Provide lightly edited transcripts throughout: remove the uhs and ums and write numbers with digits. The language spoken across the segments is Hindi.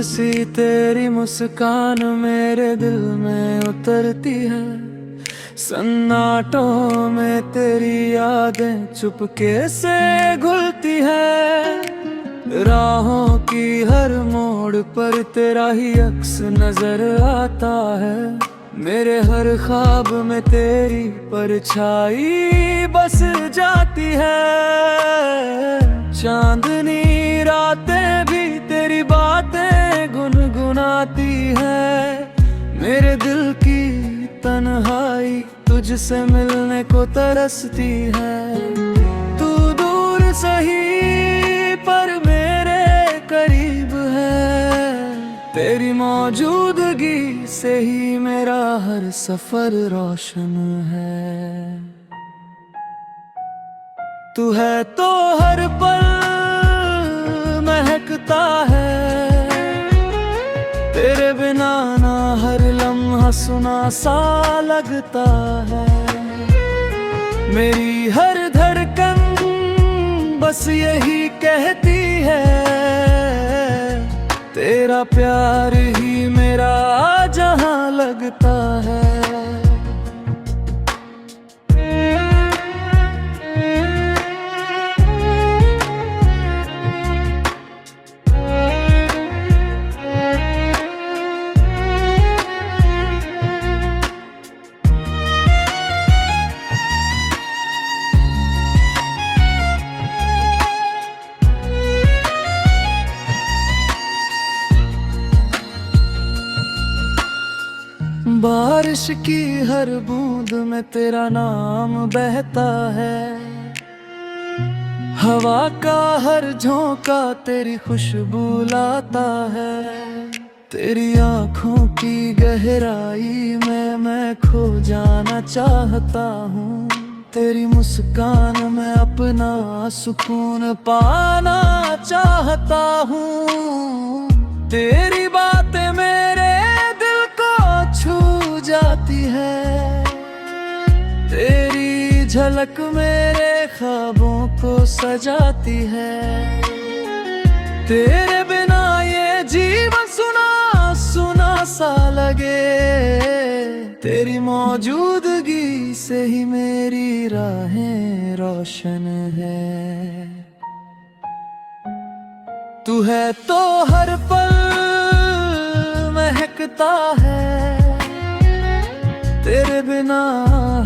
सी तेरी मुस्कान मेरे दिल में उतरती है। सन्नाटों में तेरी यादें चुपके से घुलती है। राहों की हर मोड़ पर तेरा ही अक्स नजर आता है। मेरे हर ख्वाब में तेरी परछाई बस जाती है। चांदनी रातें भी तेरी बातें गुनगुनाती है। मेरे दिल की तन्हाई तुझसे मिलने को तरसती है। तू दूर सही पर मेरे करीब है। तेरी मौजूदगी से ही मेरा हर सफर रोशन है। तू है तो हर पल महकता है। तेरे बिना ना हर लम्हा सुना सा लगता है। मेरी हर धड़कन बस यही कहती है। तेरा प्यार ही मेरा जहां लगता है। बारिश की हर बूंद में तेरा नाम बहता है। हवा का हर झोंका तेरी खुशबू लाता है। तेरी आँखों की गहराई में मैं खो जाना चाहता हूँ। तेरी मुस्कान में अपना सुकून पाना चाहता हूँ। तेरी बातें मेरे दिल को छू जाती है। तेरी झलक मेरे ख्वाबों को सजाती है। तेरे बिना ये जीवन सुना सुना सा लगे। तेरी मौजूदगी से ही मेरी राहें रोशन है। तू है तो हर पल महकता है। तेरे बिना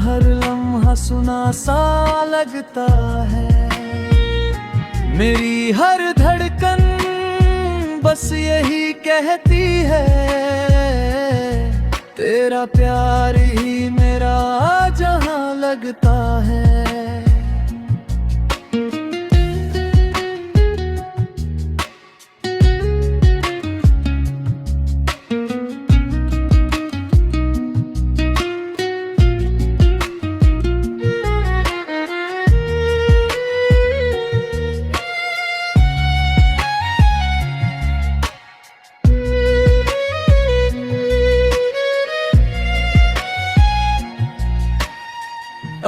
हर लम्हा सुना सा लगता है। मेरी हर धड़कन बस यही कहती है। तेरा प्यार ही मेरा जहां लगता है।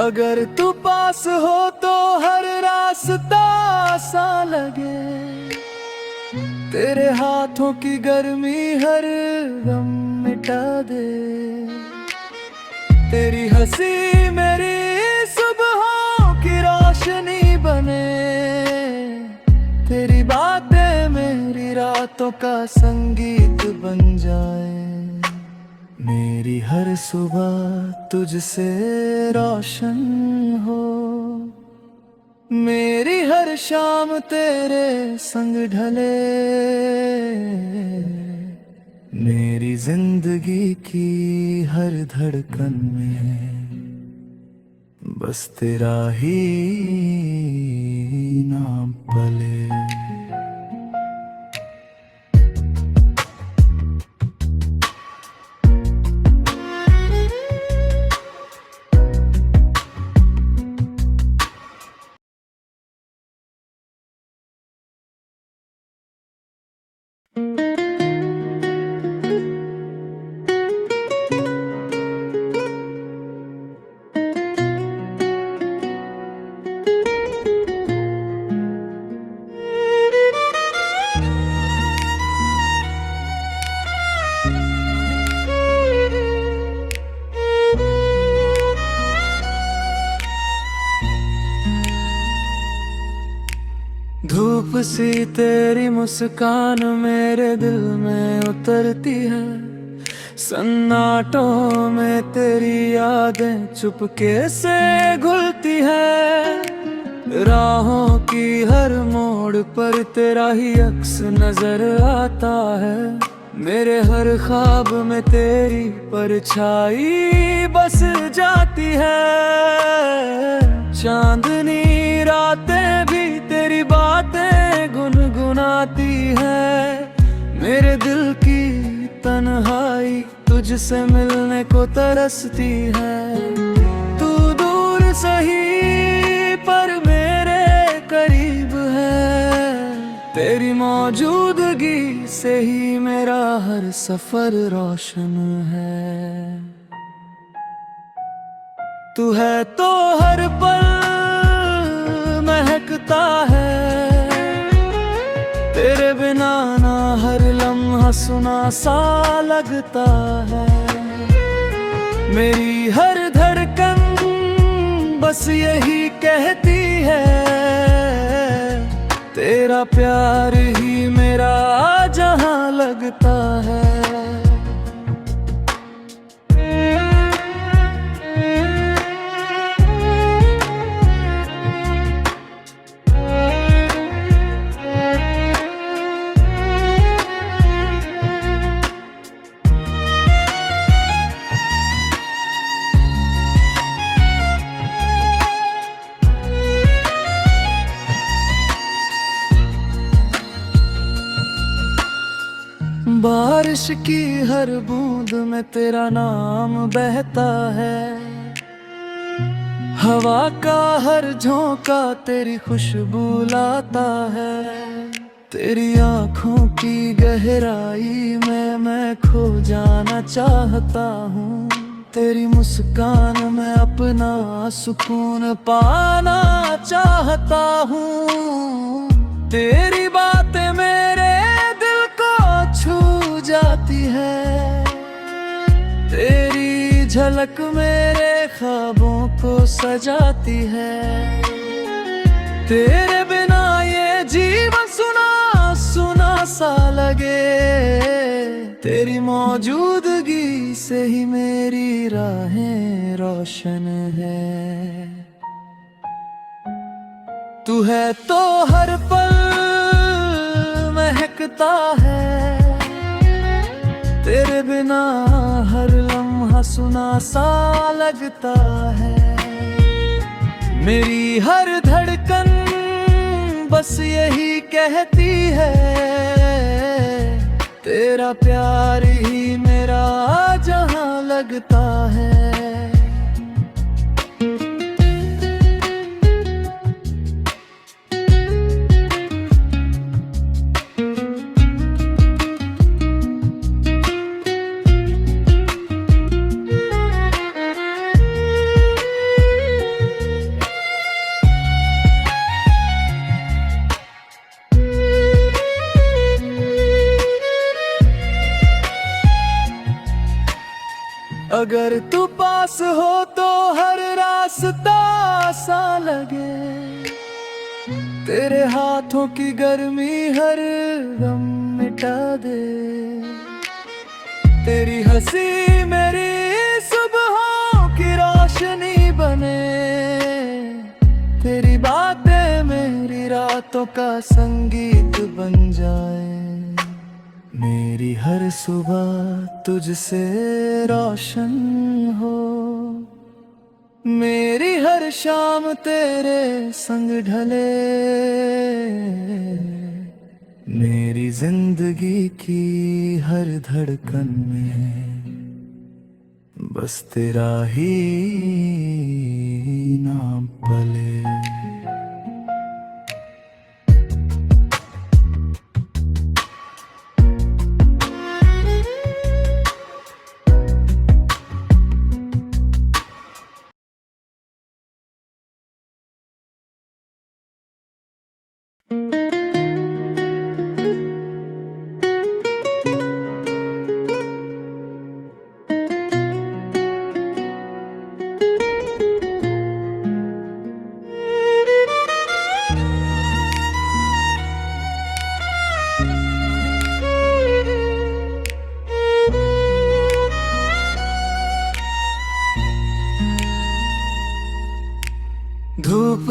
अगर तू पास हो तो हर रास्ता आसान लगे। तेरे हाथों की गर्मी हर गम मिटा दे। तेरी हंसी मेरी सुबहों की रोशनी बने। तेरी बातें मेरी रातों का संगीत बन जाए। मेरी हर सुबह तुझसे रोशन हो। मेरी हर शाम तेरे संग ढले। मेरी जिंदगी की हर धड़कन में बस तेरा ही नाम पले। कब सी तेरी मुस्कान मेरे दिल में उतरती है। सन्नाटों में तेरी यादें चुपके से घुलती है। राहों की हर मोड़ पर तेरा ही अक्स नजर आता है। मेरे हर ख्वाब में तेरी परछाई बस जाती है। चांदनी रातें भी तेरी बातें गुनगुनाती है। मेरे दिल की तन्हाई तुझसे मिलने को तरसती है। तू दूर सही पर मेरे करीब है। तेरी मौजूदगी से ही मेरा हर सफर रोशन है। तू है तो हर पल महकता है। तेरे बिना ना हर लम्हा सुना सा लगता है। मेरी हर धड़कन बस यही कहती है, तेरा प्यार ही मेरा जहां लगता है। बारिश की हर बूंद में तेरा नाम बहता है। हवा का हर झोंका तेरी खुशबू लाता है। तेरी आँखों की गहराई में मैं खो जाना चाहता हूँ। तेरी मुस्कान में अपना सुकून पाना चाहता हूँ। तेरी बातें मेरे दिल को छू जाती है। तेरी झलक मेरे ख्वाबों को सजाती है। तेरे बिना ये जीवन सुना सुना सा लगे। तेरी मौजूदगी से ही मेरी राहें रोशन है। तू है तो हर पल महकता है। तेरे बिना हर लम्हा सुना सा लगता है। मेरी हर धड़कन बस यही कहती है, तेरा प्यार ही मेरा जहां लगता है। अगर तू पास हो तो हर रास्ता आसान लगे। तेरे हाथों की गर्मी हर गम मिटा दे। तेरी हंसी मेरी सुबहों की रोशनी बने। तेरी बातें मेरी रातों का संगीत बन जाए। मेरी हर सुबह तुझसे रोशन हो। मेरी हर शाम तेरे संग ढले। मेरी जिंदगी की हर धड़कन में बस तेरा ही नाम पले।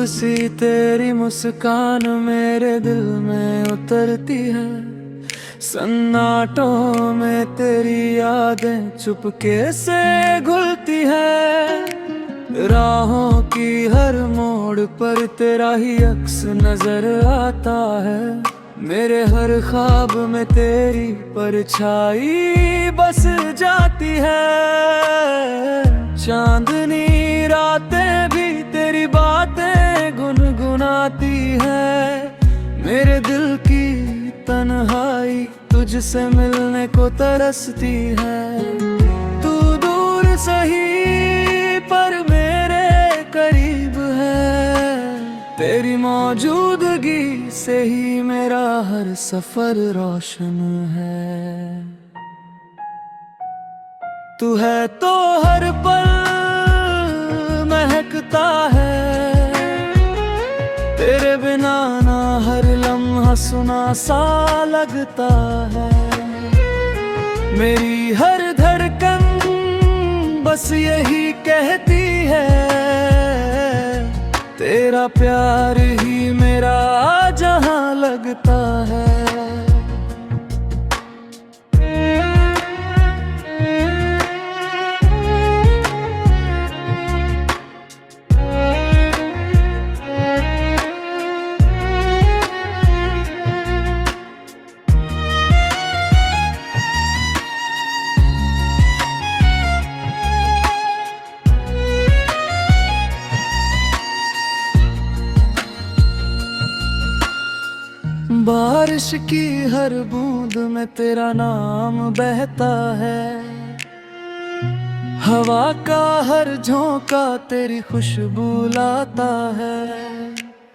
सी तेरी मुस्कान मेरे दिल में उतरती है। सन्नाटों में तेरी यादें चुपके से घुलती है। राहों की हर मोड़ पर तेरा ही अक्स नजर आता है। मेरे हर ख्वाब में तेरी परछाई बस जाती है। चांदनी रातें भी तेरी बातें गुनगुनाती है। मेरे दिल की तन्हाई तुझसे मिलने को तरसती है। तू दूर सही पर मेरे करीब है। तेरी मौजूदगी से ही मेरा हर सफर रोशन है। तू है तो हर पल महकता है। तेरे बिना ना हर लम्हा सुना सा लगता है। मेरी हर धड़कन बस यही कहती है, तेरा प्यार ही मेरा जहां लगता है। बारिश की हर बूंद में तेरा नाम बहता है। हवा का हर झोंका तेरी खुशबू लाता है।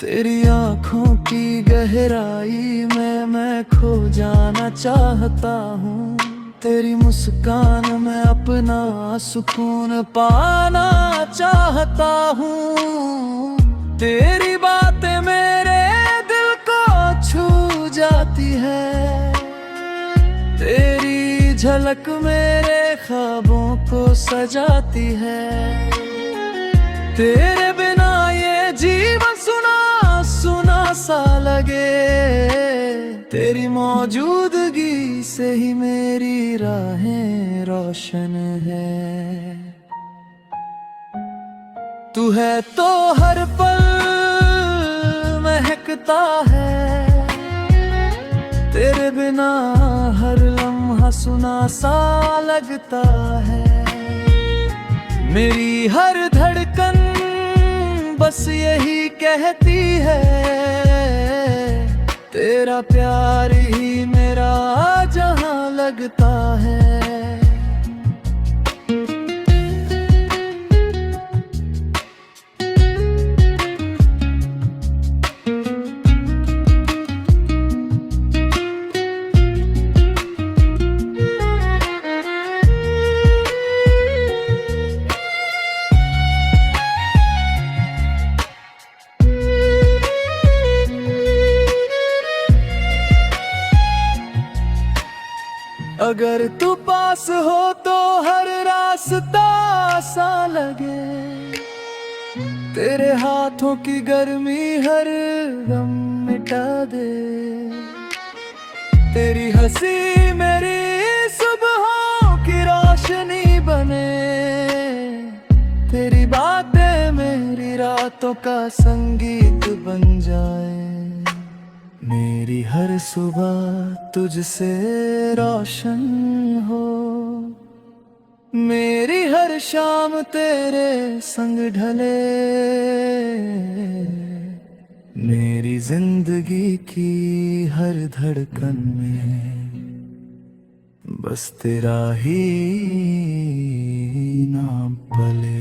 तेरी आँखों की गहराई में मैं खो जाना चाहता हूँ। तेरी मुस्कान में अपना सुकून पाना चाहता हूँ। तेरी बातें मेरे दिल को छू जाती है। तेरी झलक मेरे ख्वाबों को सजाती है। तेरे बिना ये जीवन सुना सुना सा लगे। तेरी मौजूदगी से ही मेरी राहें रोशन है। तू है तो हर पल महकता है। तेरे बिना हर लम्हा सुना सा लगता है। मेरी हर धड़कन बस यही कहती है, तेरा प्यार ही मेरा जहां लगता है। अगर तू पास हो तो हर रास्ता आसान लगे। तेरे हाथों की गर्मी हर गम मिटा दे। तेरी हंसी मेरी सुबहों की रोशनी बने। तेरी बातें मेरी रातों का संगीत बन जाए। मेरी हर सुबह तुझसे रोशन हो। मेरी हर शाम तेरे संग ढले। मेरी जिंदगी की हर धड़कन में बस तेरा ही नाम पले।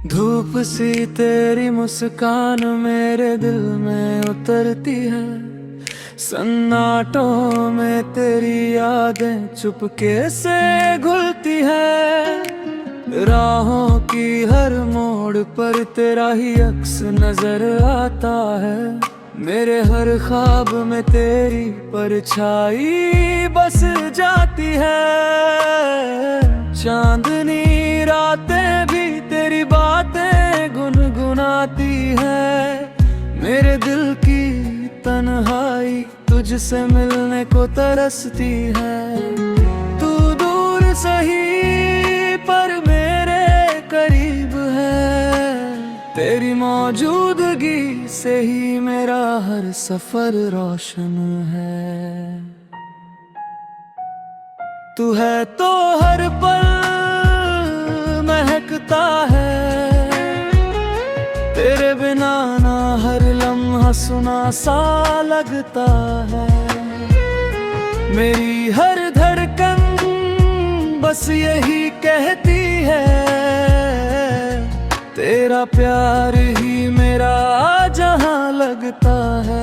धूप सी तेरी मुस्कान मेरे दिल में उतरती है, सन्नाटों में तेरी यादें चुपके से घुलती है। राहों की हर मोड़ पर तेरा ही अक्स नजर आता है, मेरे हर ख्वाब में तेरी परछाई बस जाती है। चांदनी रातें भी तेरी बातें गुनगुनाती है, मेरे दिल की तन्हाई तुझसे मिलने को तरसती है। तू दूर सही पर मेरे करीब है, तेरी मौजूदगी से ही मेरा हर सफर रोशन है। तू है तो हर पल महकता है, तेरे बिना ना हर लम्हा सुना सा लगता है। मेरी हर धड़कन बस यही कहती है, तेरा प्यार ही मेरा जहां लगता है।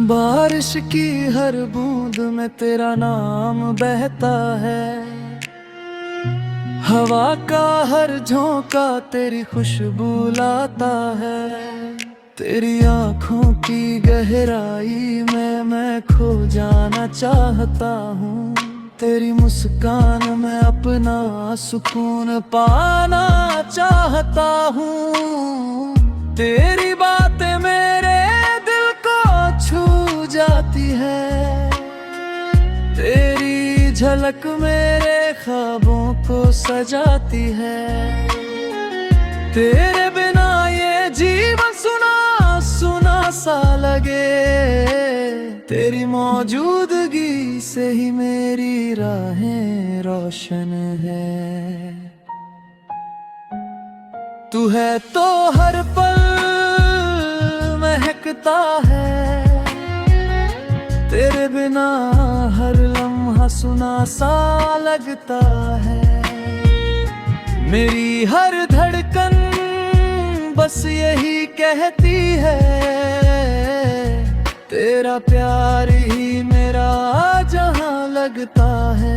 बारिश की हर बूंद में तेरा नाम बहता है, हवा का हर झोंका तेरी खुशबू लाता है। तेरी आँखों की गहराई में मैं खो जाना चाहता हूँ, तेरी मुस्कान में अपना सुकून पाना चाहता हूँ। तेरी बातें मेरे छू जाती है, तेरी झलक मेरे ख्वाबों को सजाती है। तेरे बिना ये जीवन सुना सुना सा लगे, तेरी मौजूदगी से ही मेरी राहें रोशन है। तू है तो हर पल महकता है, तेरे बिना हर लम्हा सुना सा लगता है। मेरी हर धड़कन बस यही कहती है, तेरा प्यार ही मेरा जहां लगता है।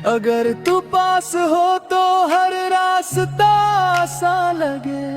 अगर तू पास हो तो हर रास्ता आसान लगे,